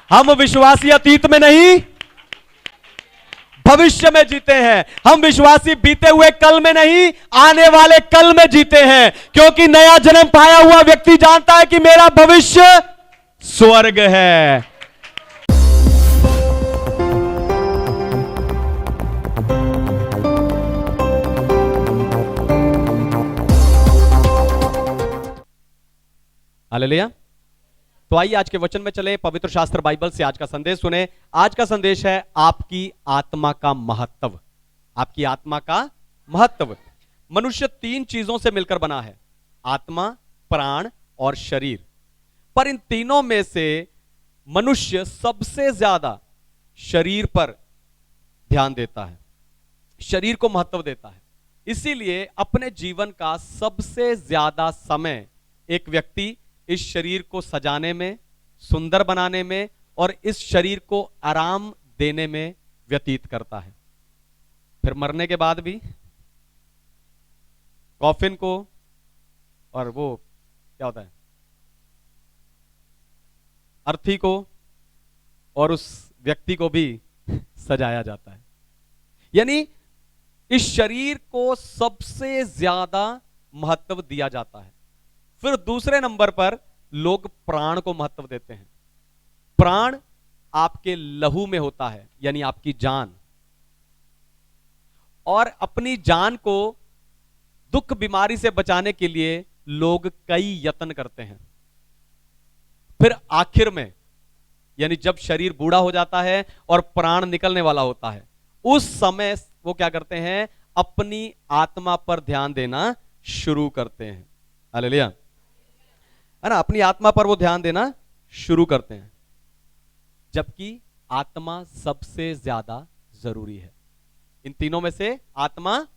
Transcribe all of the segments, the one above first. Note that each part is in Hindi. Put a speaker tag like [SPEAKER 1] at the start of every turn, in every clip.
[SPEAKER 1] हम विश्वासी अतीत में नहीं भविष्य में जीते हैं। हम विश्वासी बीते हुए कल में नहीं आने वाले कल में जीते हैं, क्योंकि नया जन्म पाया हुआ व्यक्ति जानता है कि मेरा भविष्य स्वर्ग है। हालेलुया। तो आइए आज के वचन में चले, पवित्र शास्त्र बाइबल से आज का संदेश सुने। आज का संदेश है आपकी आत्मा का महत्व। आपकी आत्मा का महत्व। मनुष्य 3 चीजों से मिलकर बना है, आत्मा, प्राण और शरीर। पर इन तीनों में से मनुष्य सबसे ज्यादा शरीर पर ध्यान देता है, शरीर को महत्व देता है। इसीलिए अपने जीवन का सबसे ज्यादा समय एक व्यक्ति इस शरीर को सजाने में, सुंदर बनाने में और इस शरीर को आराम देने में व्यतीत करता है। फिर मरने के बाद भी कॉफिन को और वो क्या होता है, अर्थी को और उस व्यक्ति को भी सजाया जाता है। यानी इस शरीर को सबसे ज्यादा महत्व दिया जाता है। फिर दूसरे नंबर पर लोग प्राण को महत्व देते हैं। प्राण आपके लहू में होता है, यानी आपकी जान, और अपनी जान को दुख बीमारी से बचाने के लिए लोग कई यत्न करते हैं। फिर आखिर में, यानी जब शरीर बूढ़ा हो जाता है और प्राण निकलने वाला होता है, उस समय वो क्या करते हैं, अपनी आत्मा पर ध्यान देना शुरू करते हैं। हालेलुया, है ना, अपनी आत्मा पर वो ध्यान देना शुरू करते हैं, जबकि आत्मा सबसे ज्यादा जरूरी है। इन तीनों में से आत्मा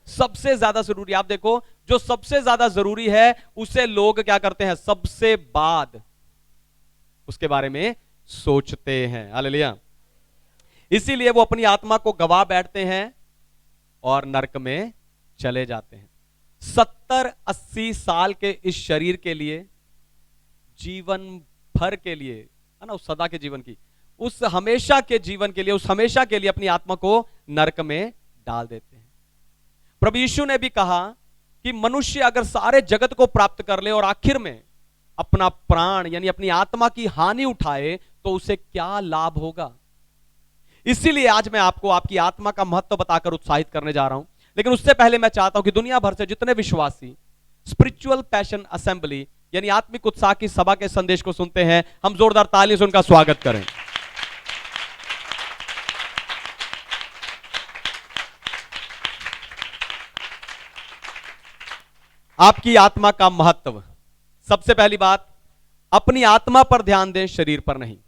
[SPEAKER 1] सबसे ज्यादा जरूरी। आप देखो, जो सबसे ज्यादा जरूरी है उसे लोग क्या करते हैं, सबसे बाद उसके बारे में सोचते हैं। हालेलुया। इसीलिए वो अपनी आत्मा को गवा बैठते हैं और नरक में चले जाते हैं। 70-80 साल के इस शरीर के लिए, जीवन भर के लिए, है ना, उस सदा के जीवन की, उस हमेशा के जीवन के लिए, उस हमेशा के लिए अपनी आत्मा को नरक में डाल देते हैं। प्रभु यीशु ने भी कहा कि मनुष्य अगर सारे जगत को प्राप्त कर ले और आखिर में अपना प्राण यानी अपनी आत्मा की हानि उठाए तो उसे क्या लाभ होगा। इसीलिए आज मैं आपको आपकी आत्मा का महत्व बताकर उत्साहित करने जा रहा हूं। लेकिन उससे पहले मैं चाहता हूं कि दुनिया भर से जितने विश्वासी स्पिरिचुअल पैशन असेंबली यानी आत्मिक उत्साह की सभा के संदेश को सुनते हैं, हम जोरदार ताली से उनका स्वागत करें। आपकी आत्मा का महत्व। सबसे पहली बात, अपनी आत्मा पर ध्यान दें, शरीर पर नहीं।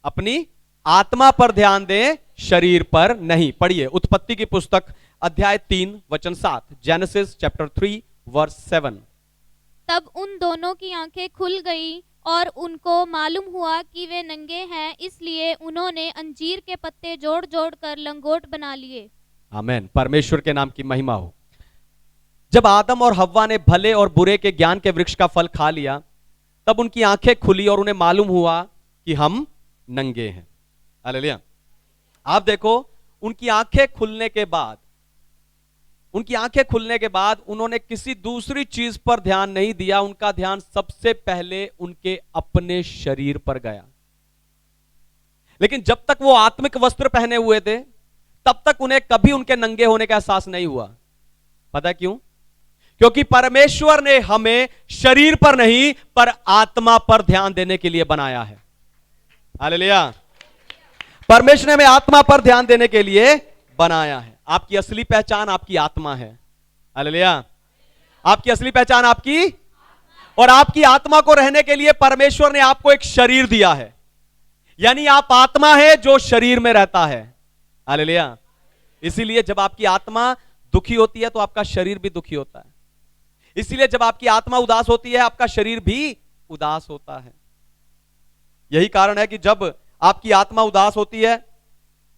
[SPEAKER 1] अपनी आत्मा पर ध्यान दें, शरीर पर नहीं। पढ़िए उत्पत्ति की पुस्तक अध्याय 3 वचन 7, जेनेसिस चैप्टर 3 वर्स 7।
[SPEAKER 2] तब उन दोनों की आंखें खुल गई और उनको मालूम हुआ कि वे नंगे हैं, इसलिए उन्होंने अंजीर के पत्ते जोड़ जोड़ कर लंगोट बना लिए।
[SPEAKER 1] आमीन। परमेश्वर के नाम की महिमा हो। जब आदम और हव्वा ने भले और बुरे के ज्ञान के वृक्ष का फल खा लिया, तब उनकी आंखें खुली और उन्हें मालूम हुआ कि हम नंगे हैं। हालेलुया। आप देखो, उनकी आंखें खुलने के बाद उन्होंने किसी दूसरी चीज पर ध्यान नहीं दिया। उनका ध्यान सबसे पहले उनके अपने शरीर पर गया। लेकिन जब तक वो आत्मिक वस्त्र पहने हुए थे, तब तक उन्हें कभी उनके नंगे होने का एहसास नहीं हुआ। पता क्यों? क्योंकि परमेश्वर ने हमें शरीर पर नहीं पर आत्मा पर ध्यान देने के लिए बनाया है। हालेलुया। परमेश्वर ने हमें आत्मा पर ध्यान देने के लिए बनाया है। आपकी असली पहचान आपकी आत्मा है। हालेलुया। आपकी असली पहचान आपकी, और आपकी आत्मा को रहने के लिए परमेश्वर ने आपको एक शरीर दिया है। यानी आप आत्मा है जो शरीर में रहता है। हालेलुया। इसीलिए जब आपकी आत्मा दुखी होती है तो आपका शरीर भी दुखी होता है। इसीलिए जब आपकी आत्मा उदास होती है आपका शरीर भी उदास होता है। यही कारण है कि जब आपकी आत्मा उदास होती है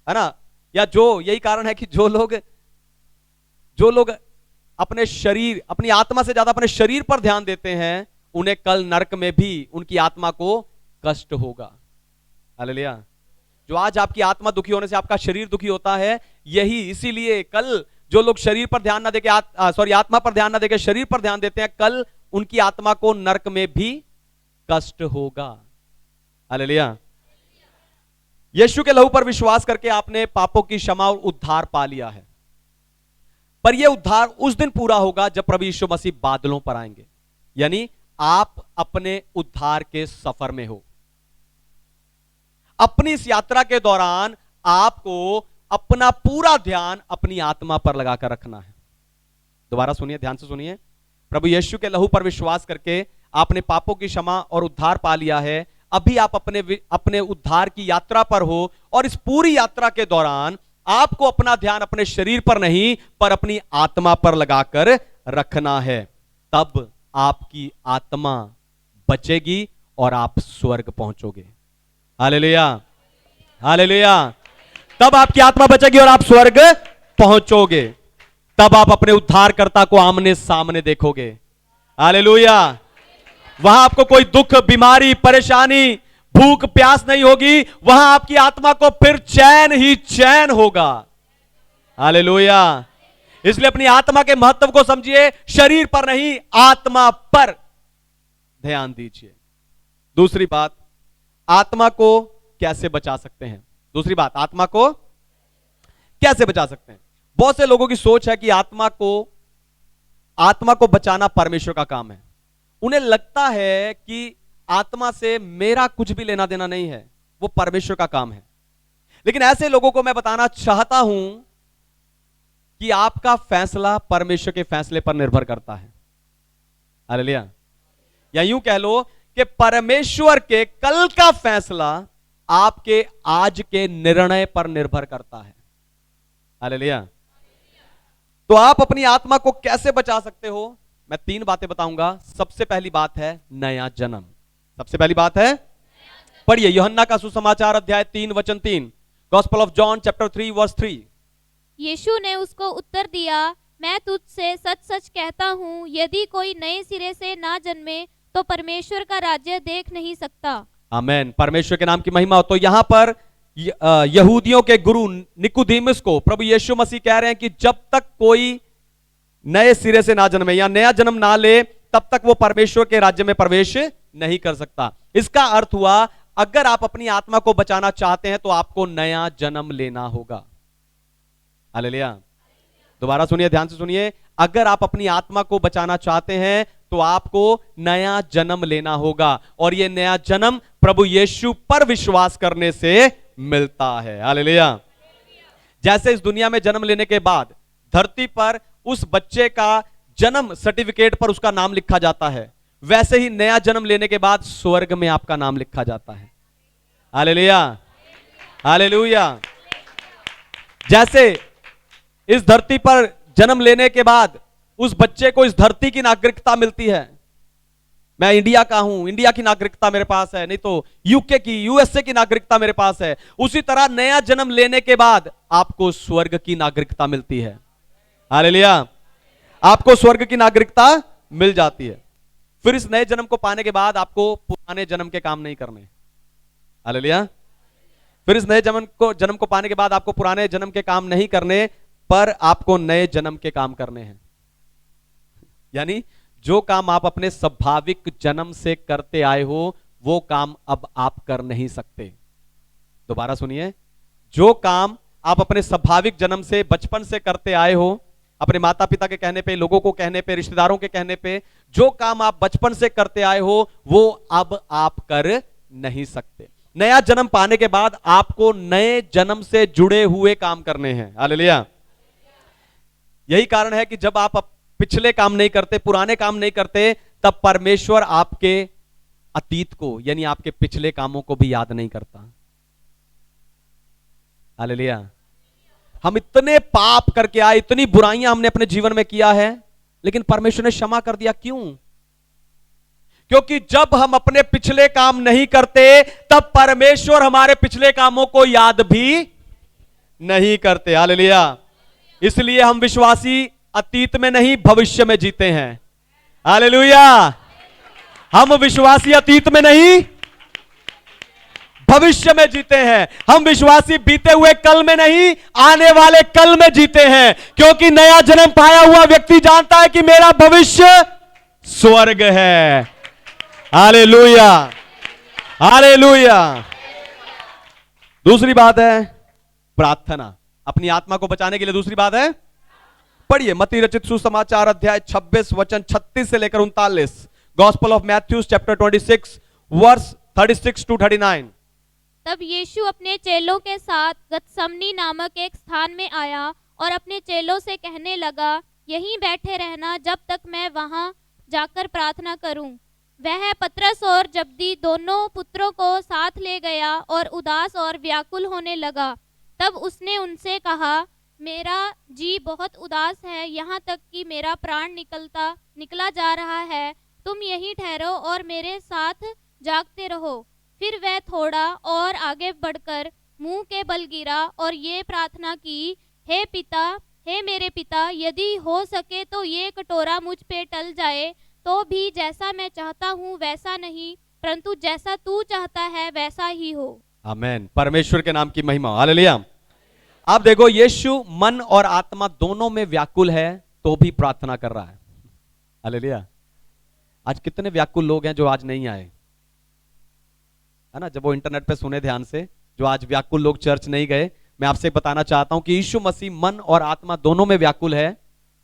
[SPEAKER 1] ना, या यही कारण है कि जो लोग अपने शरीर, अपनी आत्मा से ज्यादा अपने शरीर पर ध्यान देते हैं, उन्हें कल नरक में भी उनकी आत्मा को कष्ट होगा। हालेलुया। जो आज आपकी आत्मा दुखी होने से आपका शरीर दुखी होता है, यही इसीलिए कल जो लोग शरीर पर ध्यान ना देके आत्मा पर ध्यान ना देके शरीर पर ध्यान देते हैं, कल उनकी आत्मा को नरक में भी कष्ट होगा। हालेलुया। यीशु के लहू पर विश्वास करके आपने पापों की क्षमा और उद्धार पा लिया है, पर यह उद्धार उस दिन पूरा होगा जब प्रभु यीशु मसीह बादलों पर आएंगे, यानी आप अपने उद्धार के सफर में हो। अपनी इस यात्रा के दौरान आपको अपना पूरा ध्यान अपनी आत्मा पर लगाकर रखना है। दोबारा सुनिए, ध्यान से सुनिए। प्रभु यीशु के लहू पर विश्वास करके आपने पापों की क्षमा और उद्धार पा लिया है। अभी आप अपने उद्धार की यात्रा पर हो, और इस पूरी यात्रा के दौरान आपको अपना ध्यान अपने शरीर पर नहीं पर अपनी आत्मा पर लगाकर रखना है। तब आपकी आत्मा बचेगी और आप स्वर्ग पहुंचोगे। Hallelujah, hallelujah. तब आपकी आत्मा बचेगी और आप स्वर्ग पहुंचोगे। तब आप अपने उद्धारकर्ता को आमने सामने देखोगे। हालेलुया। वहां आपको कोई दुख, बीमारी, परेशानी, भूख, प्यास नहीं होगी। वहां आपकी आत्मा को फिर चैन ही चैन होगा। हालेलुया। इसलिए अपनी आत्मा के महत्व को समझिए, शरीर पर नहीं आत्मा पर ध्यान दीजिए। दूसरी बात, आत्मा को कैसे बचा सकते हैं? दूसरी बात, आत्मा को कैसे बचा सकते हैं? बहुत से लोगों की सोच है कि आत्मा को बचाना परमेश्वर का काम है। उन्हें लगता है कि आत्मा से मेरा कुछ भी लेना देना नहीं है, वो परमेश्वर का काम है। लेकिन ऐसे लोगों को मैं बताना चाहता हूं कि आपका फैसला परमेश्वर के फैसले पर निर्भर करता है। हालेलुया। या यूं कह लो कि परमेश्वर के कल का फैसला आपके आज के निर्णय पर निर्भर करता है। हालेलुया। तो आप अपनी आत्मा को कैसे बचा सकते हो? मैं 3 बातें बताऊंगा। सबसे पहली बात है नया जन्म। सबसे पहली बात है, पढ़िए यूहन्ना का सुसमाचार अध्याय 3 वचन 3, gospel of John chapter 3 verse 3।
[SPEAKER 2] यीशु ने उसको उत्तर दिया, मैं तुझसे सच सच कहता हूँ, यदि कोई नए सिरे से ना जन्मे तो परमेश्वर का राज्य देख नहीं सकता। आमेन।
[SPEAKER 1] परमेश्वर के नाम की महिमा हो। तो यहां पर यहूदियों के गुरु निकुदेमुस को प्रभु यीशु मसीह कह रहे हैं कि जब तक कोई नए सिरे से ना जन्मे या नया जन्म ना ले, तब तक वो परमेश्वर के राज्य में प्रवेश नहीं कर सकता। इसका अर्थ हुआ, अगर आप अपनी आत्मा को बचाना चाहते हैं तो आपको नया जन्म लेना होगा। हालेलुया। दोबारा सुनिए, ध्यान से सुनिए। अगर आप अपनी आत्मा को बचाना चाहते हैं तो आपको नया जन्म लेना होगा, और यह नया जन्म प्रभु यीशु पर विश्वास करने से मिलता है। हालेलुया। जैसे इस दुनिया में जन्म लेने के बाद धरती पर उस बच्चे का जन्म सर्टिफिकेट पर उसका नाम लिखा जाता है, वैसे ही नया जन्म लेने के बाद स्वर्ग में आपका नाम लिखा जाता है। Hallelujah, hallelujah. जैसे इस धरती पर जन्म लेने के बाद उस बच्चे को इस धरती की नागरिकता मिलती है। मैं इंडिया का हूं, इंडिया की नागरिकता मेरे पास है, नहीं तो यूके की, यूएसए की नागरिकता मेरे पास है। उसी तरह नया जन्म लेने के बाद आपको स्वर्ग की नागरिकता मिलती है। हालेलुया। आपको स्वर्ग की नागरिकता मिल जाती है। फिर इस नए जन्म को पाने के बाद आपको पुराने जन्म के काम नहीं करने। हालेलुया। फिर इस नए जन्म को पाने के बाद आपको पुराने जन्म के काम नहीं करने, पर आपको नए जन्म के काम करने हैं। यानी जो काम आप अपने स्वाभाविक जन्म से करते आए हो, वो काम अब आप कर नहीं सकते। दोबारा सुनिए, जो काम आप अपने स्वाभाविक जन्म से, बचपन से करते आए हो, अपने माता पिता के कहने पे, लोगों को कहने पे, रिश्तेदारों के कहने पे, जो काम आप बचपन से करते आए हो, वो अब आप कर नहीं सकते। नया जन्म पाने के बाद आपको नए जन्म से जुड़े हुए काम करने हैं। हालेलुया। यही कारण है कि जब आप पिछले काम नहीं करते, पुराने काम नहीं करते, तब परमेश्वर आपके अतीत को, यानी आपके पिछले कामों को भी याद नहीं करता। हालेलुया। हम इतने पाप करके आए, इतनी बुराइयां हमने अपने जीवन में किया है, लेकिन परमेश्वर ने क्षमा कर दिया। क्यों? क्योंकि जब हम अपने पिछले काम नहीं करते, तब परमेश्वर हमारे पिछले कामों को याद भी नहीं करते। हालेलुया। इसलिए हम विश्वासी अतीत में नहीं, भविष्य में जीते हैं। हालेलुया। हम विश्वासी अतीत में नहीं, भविष्य में जीते हैं। हम विश्वासी बीते हुए कल में नहीं, आने वाले कल में जीते हैं, क्योंकि नया जन्म पाया हुआ व्यक्ति जानता है कि मेरा भविष्य स्वर्ग है। Hallelujah, hallelujah. दूसरी बात है प्रार्थना, अपनी आत्मा को बचाने के लिए। दूसरी बात है, पढ़िए मत्ती रचित सुसमाचार अध्याय 26 वचन 36 से लेकर 39। Gospel of Matthew chapter 26 verse 36 to 39।
[SPEAKER 2] तब यीशु अपने चेलों के साथ गतसमनी नामक एक स्थान में आया और अपने चेलों से कहने लगा, यहीं बैठे रहना जब तक मैं वहां जाकर प्रार्थना करूं। वह पतरस और जब्दी दोनों पुत्रों को साथ ले गया और उदास और व्याकुल होने लगा। तब उसने उनसे कहा, मेरा जी बहुत उदास है, यहाँ तक कि मेरा प्राण निकला जा रहा है। तुम यहीं ठहरो और मेरे साथ जागते रहो। फिर वह थोड़ा और आगे बढ़कर मुंह के बल गिरा और ये प्रार्थना की, हे पिता, हे मेरे पिता, यदि हो सके तो ये कटोरा मुझ पे टल जाए, तो भी जैसा मैं चाहता हूँ वैसा नहीं, परंतु जैसा तू चाहता है वैसा ही हो।
[SPEAKER 1] आमेन। परमेश्वर के नाम की महिमा। हालेलुया। आप देखो, यीशु मन और आत्मा दोनों में व्याकुल है तो भी प्रार्थना कर रहा है। हालेलुया। आज कितने व्याकुल लोग हैं जो आज नहीं आए, है ना? जब वो इंटरनेट पे सुने ध्यान से, जो आज व्याकुल लोग चर्च नहीं गए, मैं आपसे बताना चाहता हूं कि यीशु मसीह मन और आत्मा दोनों में व्याकुल है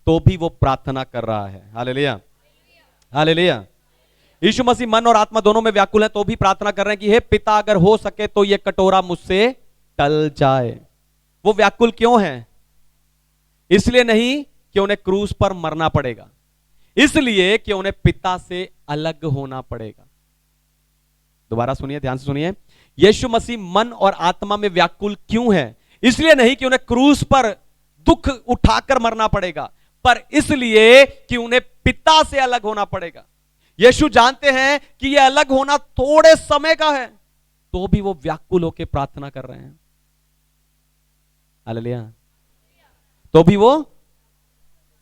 [SPEAKER 1] तो भी वो प्रार्थना कर रहा है। Hallelujah, hallelujah. यीशु मसीह मन और आत्मा दोनों में व्याकुल है तो भी प्रार्थना कर रहे हैं कि हे पिता, अगर हो सके तो ये कटोरा मुझसे टल जाए। वो व्याकुल क्यों है? इसलिए नहीं कि उन्हें क्रूस पर मरना पड़ेगा, इसलिए कि उन्हें पिता से अलग होना पड़ेगा। दोबारा सुनिए, ध्यान से सुनिए। यीशु मसीह मन और आत्मा में व्याकुल क्यों है? इसलिए नहीं कि उन्हें क्रूस पर दुख उठाकर मरना पड़ेगा, पर इसलिए कि उन्हें पिता से अलग होना पड़ेगा। यीशु जानते हैं कि यह अलग होना थोड़े समय का है, तो भी वो व्याकुल होकर प्रार्थना कर रहे हैं। हालेलुया। तो भी वो,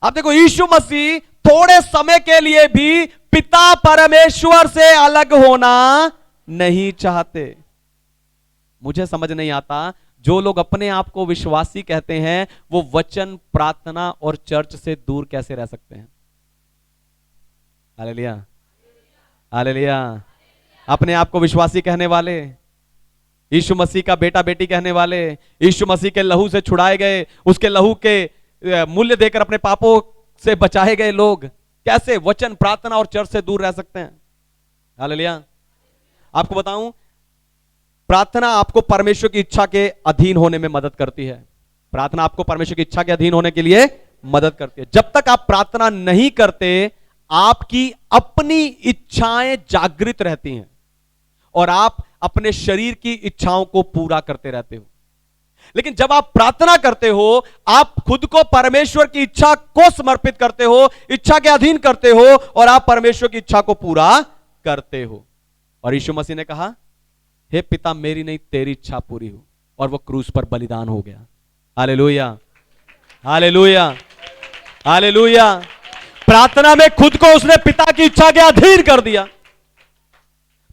[SPEAKER 1] आप देखो, यीशु मसीह थोड़े समय के लिए भी पिता परमेश्वर से अलग होना नहीं चाहते। मुझे समझ नहीं आता, जो लोग अपने आप को विश्वासी कहते हैं वो वचन, प्रार्थना और चर्च से दूर कैसे रह सकते हैं? Hallelujah, hallelujah. अपने आप को विश्वासी कहने वाले, यीशु मसीह का बेटा बेटी कहने वाले, यीशु मसीह के लहू से छुड़ाए गए, उसके लहू के मूल्य देकर अपने पापों से बचाए गए लोग कैसे वचन, प्रार्थना और चर्च से दूर रह सकते हैं? हालेलुया। आपको बताऊं, प्रार्थना आपको परमेश्वर की इच्छा के अधीन होने में मदद करती है। प्रार्थना आपको परमेश्वर की इच्छा के अधीन होने के लिए मदद करती है। जब तक आप प्रार्थना नहीं करते, आपकी अपनी इच्छाएं जागृत रहती हैं और आप अपने शरीर की इच्छाओं को पूरा करते रहते हो। लेकिन जब आप प्रार्थना करते हो, आप खुद को परमेश्वर की इच्छा को समर्पित करते हो, इच्छा के अधीन करते हो और आप परमेश्वर की इच्छा को पूरा करते हो। और यीशु मसीह ने कहा, हे पिता, मेरी नहीं तेरी इच्छा पूरी हो, और वो क्रूस पर बलिदान हो गया। Hallelujah, hallelujah, hallelujah. प्रार्थना में खुद को उसने पिता की इच्छा के अधीन कर दिया।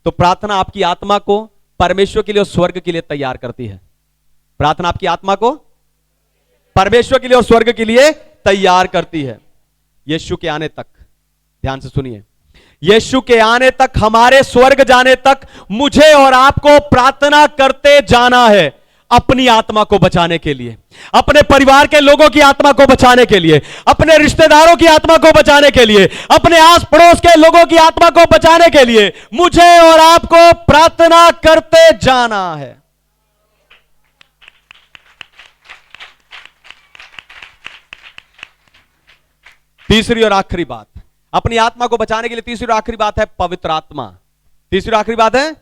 [SPEAKER 1] तो प्रार्थना आपकी आत्मा को परमेश्वर के लिए और स्वर्ग के लिए तैयार करती है। प्रार्थना आपकी आत्मा को परमेश्वर के लिए और स्वर्ग के लिए तैयार करती है। यीशु के आने तक, ध्यान से सुनिए, यीशु के आने तक, हमारे स्वर्ग जाने तक मुझे और आपको प्रार्थना करते जाना है, अपनी आत्मा को बचाने के लिए, अपने परिवार के लोगों की आत्मा को बचाने के लिए, अपने रिश्तेदारों की आत्मा को बचाने के लिए, अपने आस पड़ोस के लोगों की आत्मा को बचाने के लिए मुझे और आपको प्रार्थना करते जाना है। तीसरी और आखिरी बात, अपनी आत्मा को बचाने के लिए तीसरी और आखिरी बात है पवित्र आत्मा। तीसरी और आखिरी बात है,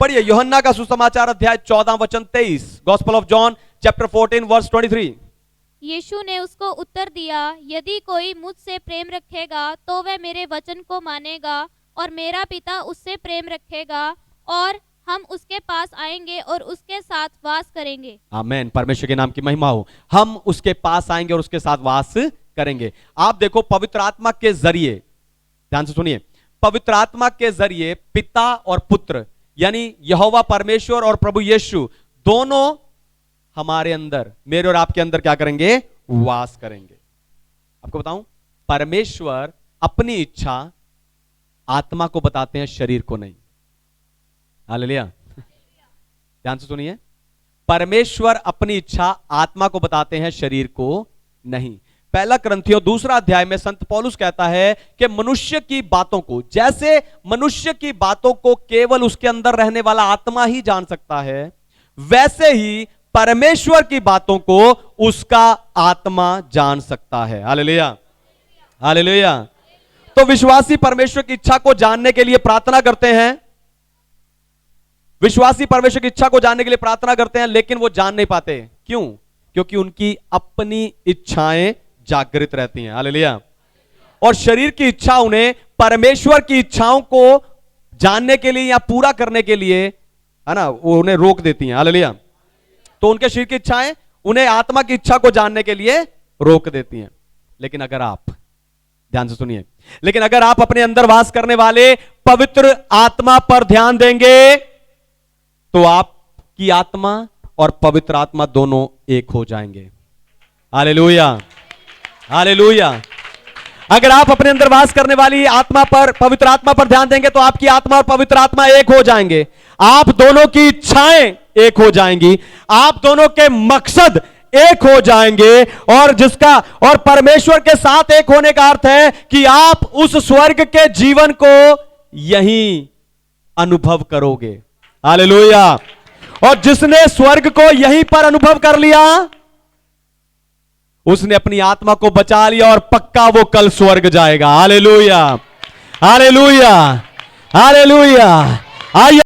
[SPEAKER 1] पढ़िए यूहन्ना का सुसमाचार अध्याय 14 वचन 23, gospel of John chapter 14 verse 23।
[SPEAKER 2] यीशु ने उसको उत्तर दिया, यदि कोई मुझसे प्रेम रखेगा तो वह मेरे वचन को मानेगा, और मेरा पिता उससे प्रेम रखेगा, और हम उसके पास आएंगे और उसके साथ वास करेंगे। आमीन।
[SPEAKER 1] परमेश्वर के नाम की महिमा हो। हम उसके पास आएंगे और उसके साथ वास करेंगे। आप देखो, पवित्र आत्मा के जरिए, ध्यान से सुनिए, पवित्र आत्मा के जरिए पिता और पुत्र यानी यहोवा परमेश्वर और प्रभु यीशु दोनों हमारे अंदर, मेरे और आपके अंदर क्या करेंगे? वास करेंगे। आपको बताऊं, परमेश्वर अपनी इच्छा आत्मा को बताते हैं, शरीर को नहीं। हालेलुया। ध्यान से सुनिए, परमेश्वर अपनी इच्छा आत्मा को बताते हैं, शरीर को नहीं। पहला कुरिन्थियों 2 अध्याय में संत पौलुस कहता है कि मनुष्य की बातों को, जैसे मनुष्य की बातों को केवल उसके अंदर रहने वाला आत्मा ही जान सकता है, वैसे ही परमेश्वर की बातों को उसका आत्मा जान सकता है। Hallelujah, hallelujah. तो विश्वासी परमेश्वर की इच्छा को जानने के लिए प्रार्थना करते हैं, विश्वासी परमेश्वर की इच्छा को जानने के लिए प्रार्थना करते हैं, लेकिन वो जान नहीं पाते। क्यों? क्योंकि उनकी अपनी इच्छाएं जागृत रहती हैं। हालेलुया। और शरीर की इच्छा उन्हें परमेश्वर की इच्छाओं को जानने के लिए या पूरा करने के लिए, है ना, वो उन्हें रोक देती हैं। हालेलुया। तो उनके शरीर की इच्छाएं उन्हें आत्मा की इच्छा को जानने के लिए रोक देती हैं। लेकिन अगर आप, ध्यान से सुनिए, लेकिन अगर आप अपने अंदर वास करने वाले पवित्र आत्मा पर ध्यान देंगे तो आपकी आत्मा और पवित्र आत्मा दोनों एक हो जाएंगे। Hallelujah, hallelujah. अगर आप अपने अंदर वास करने वाली आत्मा पर, पवित्र आत्मा पर ध्यान देंगे तो आपकी आत्मा और पवित्र आत्मा एक हो जाएंगे। आप दोनों की इच्छाएं एक हो जाएंगी, आप दोनों के मकसद एक हो जाएंगे, और परमेश्वर के साथ एक होने का अर्थ है कि आप उस स्वर्ग के जीवन को यहीं अनुभव करोगे। हालेलुया। और जिसने स्वर्ग को यहीं पर अनुभव कर लिया, उसने अपनी आत्मा को बचा लिया और पक्का वो कल स्वर्ग जाएगा। Hallelujah, hallelujah, hallelujah. आइए